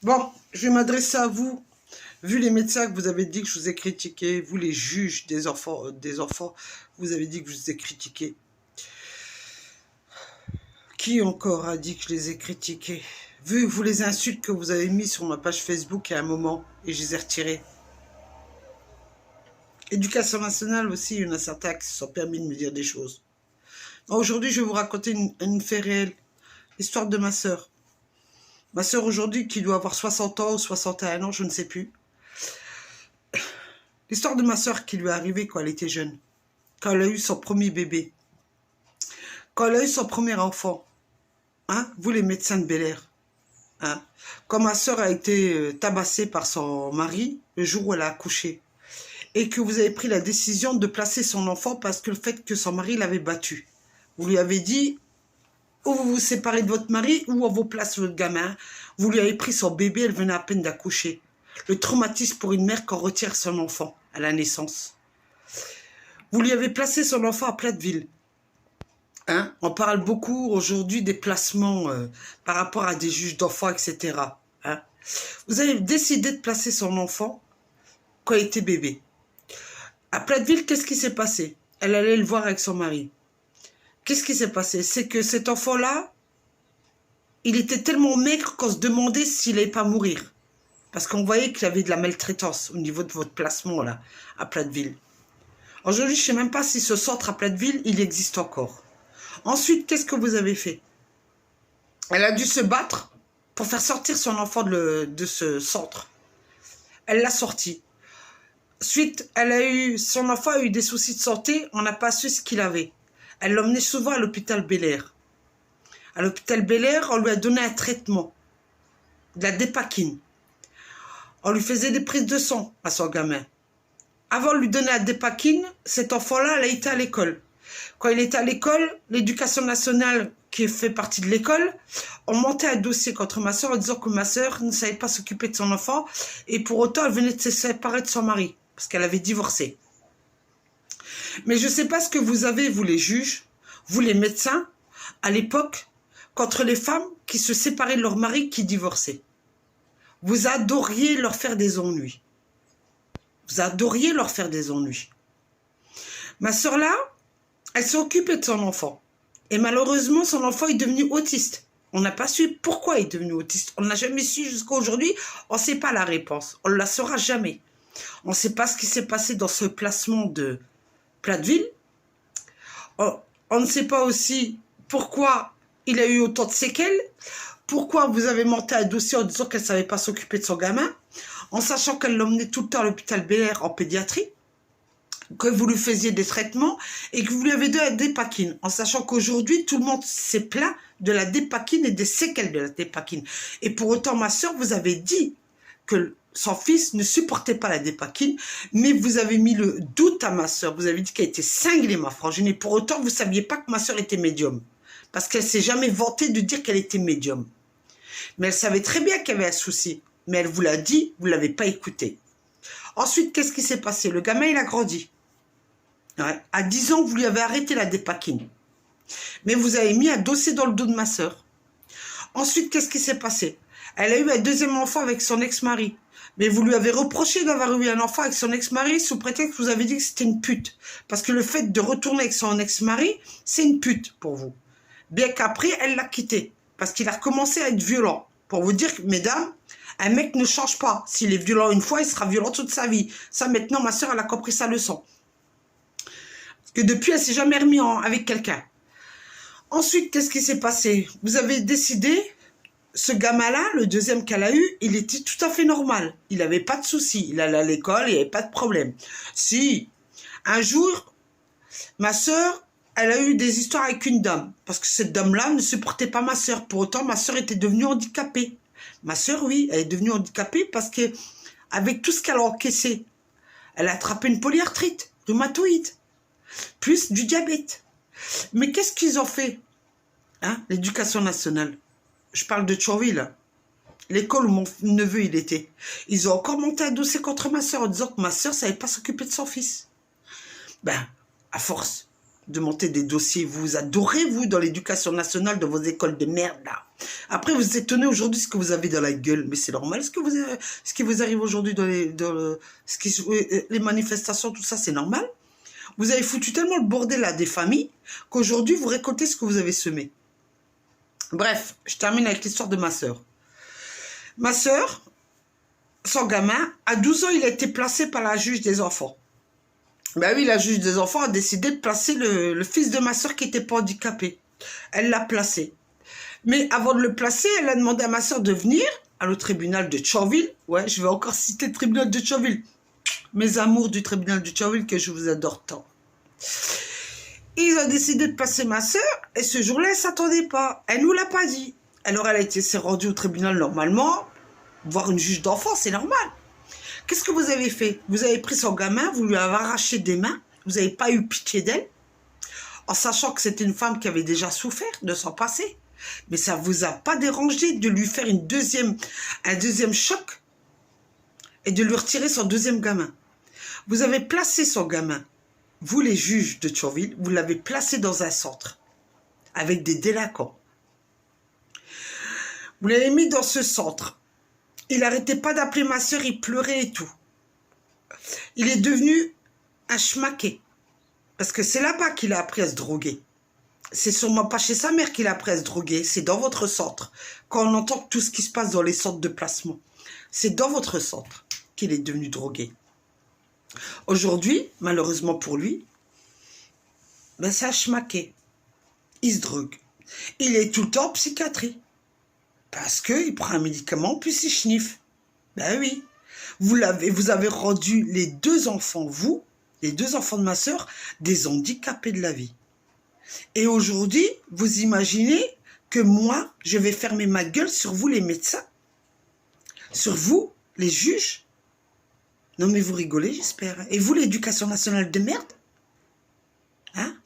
Bon, je vais m'adresser à vous. Vu les médecins que vous avez dit que je vous ai critiqué, vous les juges des enfants, vous avez dit que je vous ai critiqué. Qui encore a dit que je les ai critiqués? Vu vous les insultes que vous avez mis sur ma page Facebook il y a un moment, et je les ai retirés. Éducation nationale aussi, il y en a certains qui se sont permis de me dire des choses. Aujourd'hui, je vais vous raconter une fait réelle. L'histoire de ma sœur. Ma sœur aujourd'hui, qui doit avoir 60 ans ou 61 ans, je ne sais plus. L'histoire de ma sœur qui lui est arrivée quand elle était jeune. Quand elle a eu son premier bébé. Quand elle a eu son premier enfant. Hein, vous les médecins de Bel Air. Hein, quand ma sœur a été tabassée par son mari le jour où elle a accouché. Et que vous avez pris la décision de placer son enfant parce que le fait que son mari l'avait battue. Vous lui avez dit, ou vous vous séparez de votre mari, ou on vous place votre gamin. Vous lui avez pris son bébé, elle venait à peine d'accoucher. Le traumatisme pour une mère quand on retire son enfant à la naissance. Vous lui avez placé son enfant à Platteville. Hein, on parle beaucoup aujourd'hui des placements par rapport à des juges d'enfants, etc. Hein. Vous avez décidé de placer son enfant quand il était bébé. À Platteville, qu'est-ce qui s'est passé? Elle allait le voir avec son mari. Qu'est-ce qui s'est passé? C'est que cet enfant-là, il était tellement maigre qu'on se demandait s'il n'allait pas mourir. Parce qu'on voyait qu'il y avait de la maltraitance au niveau de votre placement là, à Platteville. Aujourd'hui, je ne sais même pas si ce centre à Platteville, il existe encore. Ensuite, qu'est-ce que vous avez fait? Elle a dû se battre pour faire sortir son enfant de ce centre. Elle l'a sorti. Ensuite, son enfant a eu des soucis de santé, on n'a pas su ce qu'il avait. Elle l'emmenait souvent à l'hôpital Bel Air. À l'hôpital Bel Air, on lui a donné un traitement, de la dépakine. On lui faisait des prises de sang à son gamin. Avant de lui donner la dépakine, cet enfant-là, elle a été à l'école. Quand il était à l'école, l'éducation nationale, qui fait partie de l'école, on montait un dossier contre ma soeur en disant que ma soeur ne savait pas s'occuper de son enfant et pour autant, elle venait de se séparer de son mari parce qu'elle avait divorcé. Mais je ne sais pas ce que vous avez, vous les juges, vous les médecins, à l'époque, contre les femmes qui se séparaient de leur mari qui divorçaient. Vous adoriez leur faire des ennuis. Vous adoriez leur faire des ennuis. Ma soeur là, elle s'est occupée de son enfant. Et malheureusement, son enfant est devenu autiste. On n'a pas su pourquoi il est devenu autiste. On n'a jamais su jusqu'à aujourd'hui. On ne sait pas la réponse. On ne la saura jamais. On ne sait pas ce qui s'est passé dans ce placement de Platteville. On ne sait pas aussi pourquoi il a eu autant de séquelles. Pourquoi vous avez monté un dossier en disant qu'elle ne savait pas s'occuper de son gamin, en sachant qu'elle l'emmenait tout le temps à l'hôpital Bel Air en pédiatrie, que vous lui faisiez des traitements et que vous lui avez donné la dépakine, en sachant qu'aujourd'hui, tout le monde s'est plaint de la dépakine et des séquelles de la dépakine. Et pour autant, ma soeur, vous avez dit que son fils ne supportait pas la dépakine, mais vous avez mis le doute à ma soeur. Vous avez dit qu'elle était cinglée, ma frangine, et pour autant, vous ne saviez pas que ma soeur était médium. Parce qu'elle ne s'est jamais vantée de dire qu'elle était médium. Mais elle savait très bien qu'il y avait un souci. Mais elle vous l'a dit, vous ne l'avez pas écouté. Ensuite, qu'est-ce qui s'est passé? Le gamin, il a grandi. Ouais. À 10 ans, vous lui avez arrêté la dépakine. Mais vous avez mis un dossier dans le dos de ma sœur. Ensuite, qu'est-ce qui s'est passé? Elle a eu un deuxième enfant avec son ex-mari. Mais vous lui avez reproché d'avoir eu un enfant avec son ex-mari sous prétexte que vous avez dit que c'était une pute. Parce que le fait de retourner avec son ex-mari, c'est une pute pour vous. Bien qu'après, elle l'a quitté. Parce qu'il a recommencé à être violent. Pour vous dire, mesdames, un mec ne change pas. S'il est violent une fois, il sera violent toute sa vie. Ça, maintenant, ma soeur, elle a compris sa leçon. Parce que depuis, elle ne s'est jamais remise avec quelqu'un. Ensuite, qu'est-ce qui s'est passé? Vous avez décidé, ce gamin-là, le deuxième qu'elle a eu, il était tout à fait normal. Il n'avait pas de soucis. Il allait à l'école, il n'y avait pas de problème. Si, un jour, ma soeur, elle a eu des histoires avec une dame. Parce que cette dame-là ne supportait pas ma soeur. Pour autant, ma soeur était devenue handicapée. Ma soeur, oui, elle est devenue handicapée parce que, avec tout ce qu'elle a encaissé, elle a attrapé une polyarthrite, rhumatoïde, plus du diabète. Mais qu'est-ce qu'ils ont fait, hein, l'éducation nationale? Je parle de Thionville, l'école où mon neveu il était. Ils ont encore monté un dossier contre ma soeur en disant que ma soeur ne savait pas s'occuper de son fils. Ben, à force. de monter des dossiers. Vous adorez, vous, dans l'éducation nationale, dans vos écoles de merde, là. Après, vous étonnez aujourd'hui ce que vous avez dans la gueule. Mais c'est normal. Ce qui vous arrive aujourd'hui les manifestations, tout ça, c'est normal. Vous avez foutu tellement le bordel à des familles qu'aujourd'hui, vous récoltez ce que vous avez semé. Bref, je termine avec l'histoire de ma sœur. Ma sœur, son gamin, à 12 ans, il a été placé par la juge des enfants. Ben oui, la juge des enfants a décidé de placer le fils de ma sœur qui n'était pas handicapé. Elle l'a placé. Mais avant de le placer, elle a demandé à ma sœur de venir à le tribunal de Thionville. Ouais, je vais encore citer le tribunal de Thionville. Mes amours du tribunal de Thionville que je vous adore tant. Ils ont décidé de placer ma sœur et ce jour-là, elle ne s'attendait pas. Elle ne nous l'a pas dit. Alors, s'est rendue au tribunal normalement, voir une juge d'enfant, c'est normal. Qu'est-ce que vous avez fait? Vous avez pris son gamin, vous lui avez arraché des mains, vous n'avez pas eu pitié d'elle, en sachant que c'était une femme qui avait déjà souffert de son passé. Mais ça ne vous a pas dérangé de lui faire un deuxième choc et de lui retirer son deuxième gamin. Vous avez placé son gamin, vous les juges de Thionville, vous l'avez placé dans un centre avec des délinquants. Vous l'avez mis dans ce centre. Il n'arrêtait pas d'appeler ma sœur, il pleurait et tout. Il est devenu un schmaqué. Parce que c'est là-bas qu'il a appris à se droguer. C'est sûrement pas chez sa mère qu'il a appris à se droguer, c'est dans votre centre. Quand on entend tout ce qui se passe dans les centres de placement, c'est dans votre centre qu'il est devenu drogué. Aujourd'hui, malheureusement pour lui, ben c'est un schmaqué. Il se drogue. Il est tout le temps en psychiatrie. Parce qu'il prend un médicament, puis il schniffe. Ben oui. Vous avez rendu les deux enfants, les deux enfants de ma sœur, des handicapés de la vie. Et aujourd'hui, vous imaginez que moi, je vais fermer ma gueule sur vous les médecins? Sur vous, les juges? Non mais vous rigolez, j'espère. Et vous, l'éducation nationale de merde? Hein?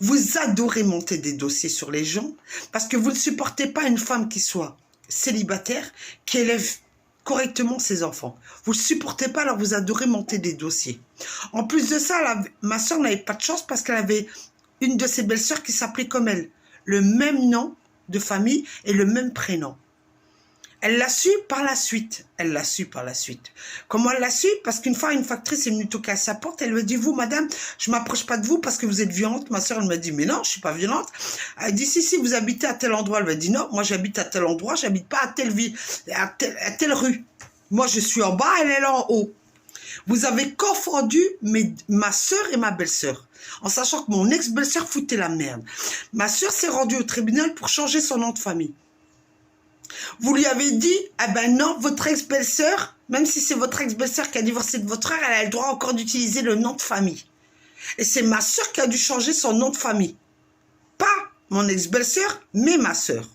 Vous adorez monter des dossiers sur les gens parce que vous ne supportez pas une femme qui soit célibataire, qui élève correctement ses enfants. Vous ne le supportez pas, alors vous adorez monter des dossiers. En plus de ça, ma soeur n'avait pas de chance parce qu'elle avait une de ses belles-sœurs qui s'appelait comme elle. Le même nom de famille et le même prénom. Elle l'a su par la suite. Elle l'a su par la suite. Comment elle l'a su? Parce qu'une fois, une factrice est venue toquer à sa porte. Elle lui a dit, vous, madame, je ne m'approche pas de vous parce que vous êtes violente. Ma soeur, elle m'a dit, mais non, je ne suis pas violente. Elle a dit, si, vous habitez à tel endroit. Elle m'a dit, non, moi, j'habite à tel endroit. J'habite pas à telle ville, à telle rue. Moi, je suis en bas, elle est en haut. Vous avez confondu ma soeur et ma belle-sœur. En sachant que mon ex-belle-sœur foutait la merde. Ma soeur s'est rendue au tribunal pour changer son nom de famille. Vous lui avez dit, ah ben non, votre ex-belle-sœur, même si c'est votre ex-belle-sœur qui a divorcé de votre frère, elle a le droit encore d'utiliser le nom de famille. Et c'est ma sœur qui a dû changer son nom de famille. Pas mon ex-belle-sœur, mais ma sœur.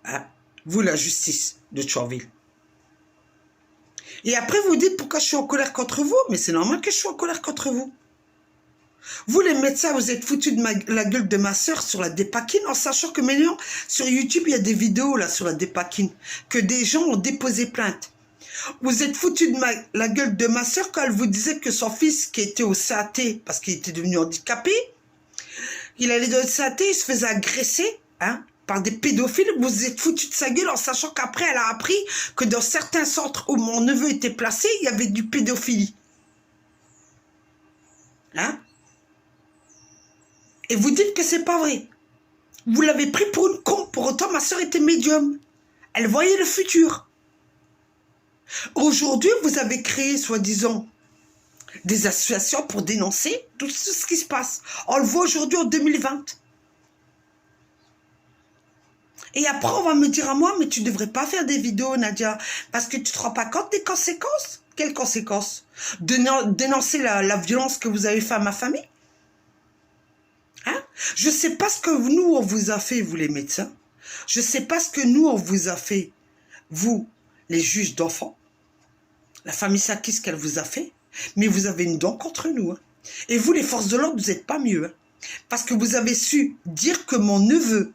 Hein? Vous, la justice de Thionville. Et après, vous dites pourquoi je suis en colère contre vous. Mais c'est normal que je sois en colère contre vous. Vous, les médecins, vous êtes foutus de la gueule de ma sœur sur la dépakine, en sachant que maintenant, sur YouTube, il y a des vidéos là sur la dépakine, que des gens ont déposé plainte. Vous êtes foutus de la gueule de ma sœur quand elle vous disait que son fils, qui était au CAT, parce qu'il était devenu handicapé, il allait dans le CAT, il se faisait agresser, hein, par des pédophiles. Vous êtes foutus de sa gueule en sachant qu'après, elle a appris que dans certains centres où mon neveu était placé, il y avait du pédophilie. Hein? Et vous dites que c'est pas vrai. Vous l'avez pris pour une con. Pour autant, ma sœur était médium. Elle voyait le futur. Aujourd'hui, vous avez créé, soi-disant, des associations pour dénoncer tout ce qui se passe. On le voit aujourd'hui en 2020. Et après, on va me dire à moi, mais tu ne devrais pas faire des vidéos, Nadia, parce que tu ne te rends pas compte des conséquences. Quelles conséquences? Dénoncer la violence que vous avez fait à ma famille? Hein? Je ne sais pas ce que nous, on vous a fait, vous les médecins. Je ne sais pas ce que nous, on vous a fait, vous, les juges d'enfants. La famille Sakis, ce qu'elle vous a fait. Mais vous avez une dent contre nous. Hein. Et vous, les forces de l'ordre, vous n'êtes pas mieux. Hein. Parce que vous avez su dire que mon neveu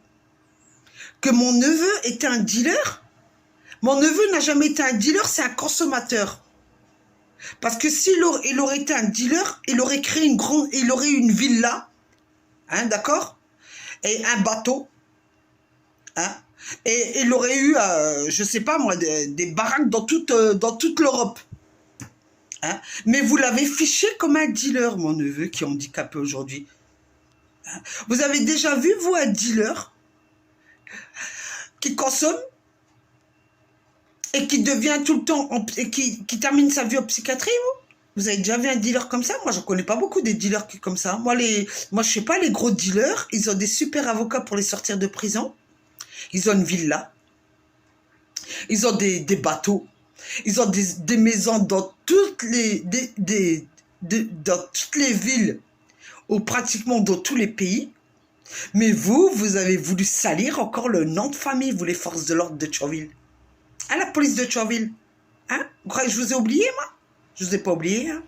était un dealer. Mon neveu n'a jamais été un dealer, c'est un consommateur. Parce que s'il il aurait été un dealer, il aurait créé il aurait une villa, hein, d'accord? Et un bateau, hein? Et il aurait eu, je sais pas moi, des baraques dans toute l'Europe. Hein? Mais vous l'avez fiché comme un dealer, mon neveu, qui est handicapé aujourd'hui. Hein? Vous avez déjà vu, vous, un dealer qui consomme et qui devient tout le temps, et qui termine sa vie en psychiatrie, vous avez déjà vu un dealer comme ça? Moi, je ne connais pas beaucoup des dealers qui comme ça. Moi, je sais pas, les gros dealers, ils ont des super avocats pour les sortir de prison. Ils ont une villa. Ils ont des bateaux. Ils ont des maisons dans toutes dans toutes les villes, ou pratiquement dans tous les pays. Mais vous avez voulu salir encore le nom de famille, vous, les forces de l'ordre de Tchorville. À la police de Tchorville. Hein? Vous croyez que je vous ai oublié, moi? Je vous ai pas oublié, hein?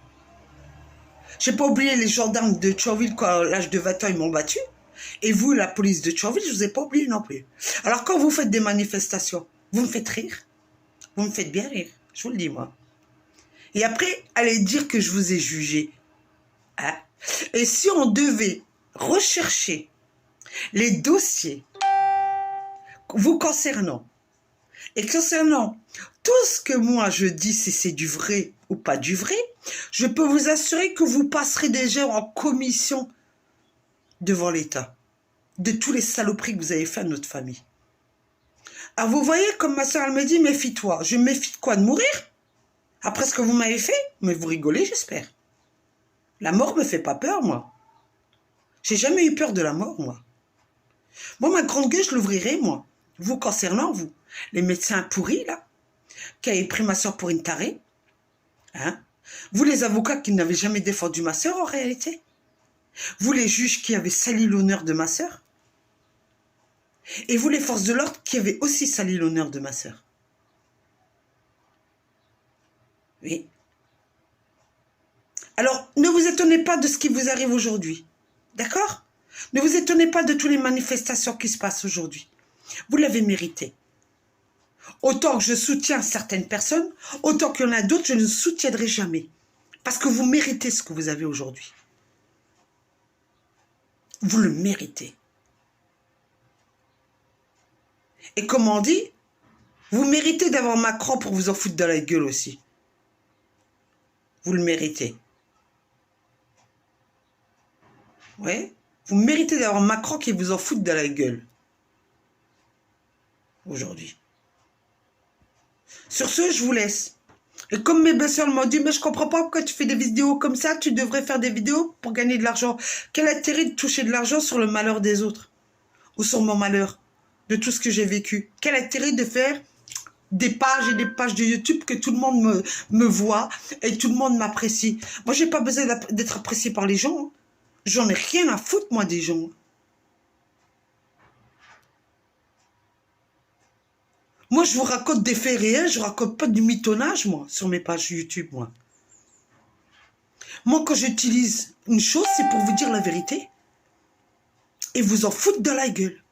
J'ai pas oublié les gendarmes de Tchorville quand à l'âge de 20 ans, ils m'ont battu. Et vous, la police de Tchorville, je vous ai pas oublié non plus. Alors quand vous faites des manifestations, vous me faites rire. Vous me faites bien rire. Je vous le dis, moi. Et après, allez dire que je vous ai jugé. Hein? Et si on devait rechercher les dossiers vous concernant, et concernant tout ce que moi je dis, si c'est du vrai ou pas du vrai, je peux vous assurer que vous passerez déjà en commission devant l'État de tous les saloperies que vous avez fait à notre famille. Alors vous voyez, comme ma soeur elle me dit, méfie-toi. Je me méfie de quoi? De mourir? Après ce que vous m'avez fait? Mais vous rigolez, j'espère. La mort me fait pas peur, moi. J'ai jamais eu peur de la mort, moi. Moi, ma grande gueule, je l'ouvrirai, moi. Vous concernant, vous. Les médecins pourris, là, qui avaient pris ma soeur pour une tarée. Hein? Vous, les avocats qui n'avaient jamais défendu ma soeur, en réalité. Vous, les juges qui avaient sali l'honneur de ma soeur. Et vous, les forces de l'ordre qui avaient aussi sali l'honneur de ma soeur. Oui. Alors, ne vous étonnez pas de ce qui vous arrive aujourd'hui. D'accord? Ne vous étonnez pas de toutes les manifestations qui se passent aujourd'hui. Vous l'avez mérité. Autant que je soutiens certaines personnes, autant qu'il y en a d'autres, je ne soutiendrai jamais. Parce que vous méritez ce que vous avez aujourd'hui. Vous le méritez. Et comme on dit, vous méritez d'avoir Macron pour vous en foutre dans la gueule aussi. Vous le méritez. Ouais. Vous méritez d'avoir Macron qui vous en fout dans la gueule. Aujourd'hui. Sur ce, je vous laisse. Et comme mes belles-sœurs m'ont dit, mais je comprends pas pourquoi tu fais des vidéos comme ça, tu devrais faire des vidéos pour gagner de l'argent. Quel intérêt de toucher de l'argent sur le malheur des autres? Ou sur mon malheur? De tout ce que j'ai vécu. Quel intérêt de faire des pages et des pages de YouTube que tout le monde me voit et tout le monde m'apprécie? Moi, j'ai pas besoin d'être apprécié par les gens. Hein. J'en ai rien à foutre, moi, des gens. Moi, je vous raconte des faits réels, je raconte pas du mitonnage, moi, sur mes pages YouTube, moi. Moi, quand j'utilise une chose, c'est pour vous dire la vérité. Et vous en foutre dans la gueule.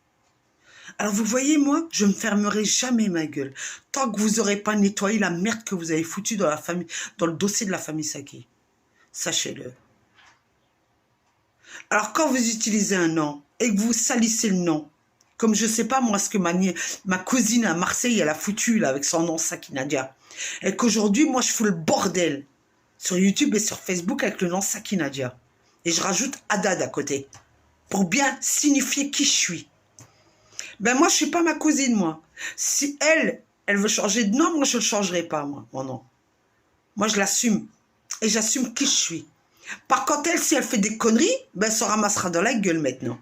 Alors, vous voyez, moi, je ne me fermerai jamais ma gueule. Tant que vous n'aurez pas nettoyé la merde que vous avez foutue dans la famille, dans le dossier de la famille Saki. Sachez-le. Alors, quand vous utilisez un nom et que vous salissez le nom, comme je sais pas, moi, ce que ma cousine à Marseille, elle a foutu, là, avec son nom, Saki Nadia. Et qu'aujourd'hui, moi, je fous le bordel sur YouTube et sur Facebook avec le nom Saki Nadia. Et je rajoute Haddad à côté. Pour bien signifier qui je suis. Ben, moi, je suis pas ma cousine, moi. Si elle veut changer de nom, moi, je le changerai pas, moi, mon nom. Moi, je l'assume. Et j'assume qui je suis. Par contre, elle, si elle fait des conneries, ben, elle se ramassera dans la gueule maintenant.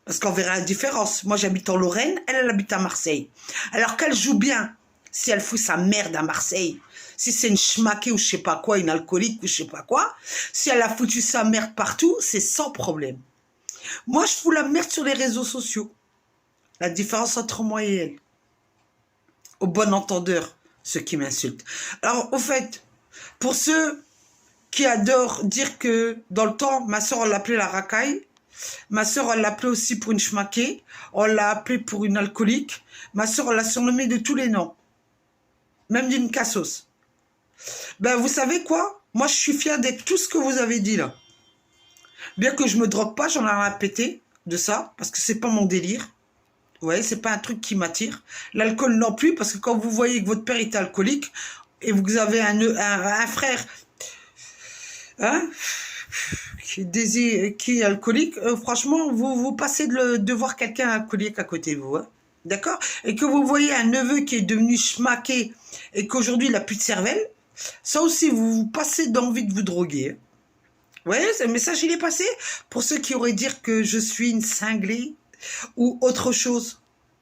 Parce qu'on verra la différence. Moi, j'habite en Lorraine, elle habite à Marseille. Alors qu'elle joue bien, si elle fout sa merde à Marseille, si c'est une schmaquée ou je sais pas quoi, une alcoolique ou je sais pas quoi, si elle a foutu sa merde partout, c'est sans problème. Moi, je fous la merde sur les réseaux sociaux. La différence entre moi et elle. Au bon entendeur, ceux qui m'insultent. Alors, au fait, pour ceux qui adorent dire que dans le temps, ma soeur, on l'appelait la racaille. Ma soeur, on l'appelait aussi pour une schmaquée. On l'a appelée pour une alcoolique. Ma soeur, on l'a surnommée de tous les noms. Même d'une cassos. Ben, vous savez quoi? Moi, je suis fière d'être tout ce que vous avez dit, là. Bien que je me drogue pas, j'en ai rien à péter de ça, parce que c'est pas mon délire. Ouais, c'est pas un truc qui m'attire. L'alcool non plus, parce que quand vous voyez que votre père est alcoolique, et vous avez un frère, hein, qui est alcoolique, franchement, vous passez de voir quelqu'un alcoolique à côté de vous, hein. D'accord? Et que vous voyez un neveu qui est devenu schmaqué, et qu'aujourd'hui il a plus de cervelle, ça aussi, vous passez d'envie de vous droguer, hein. Ouais, ce message, il est passé pour ceux qui auraient dire que je suis une cinglée ou autre chose.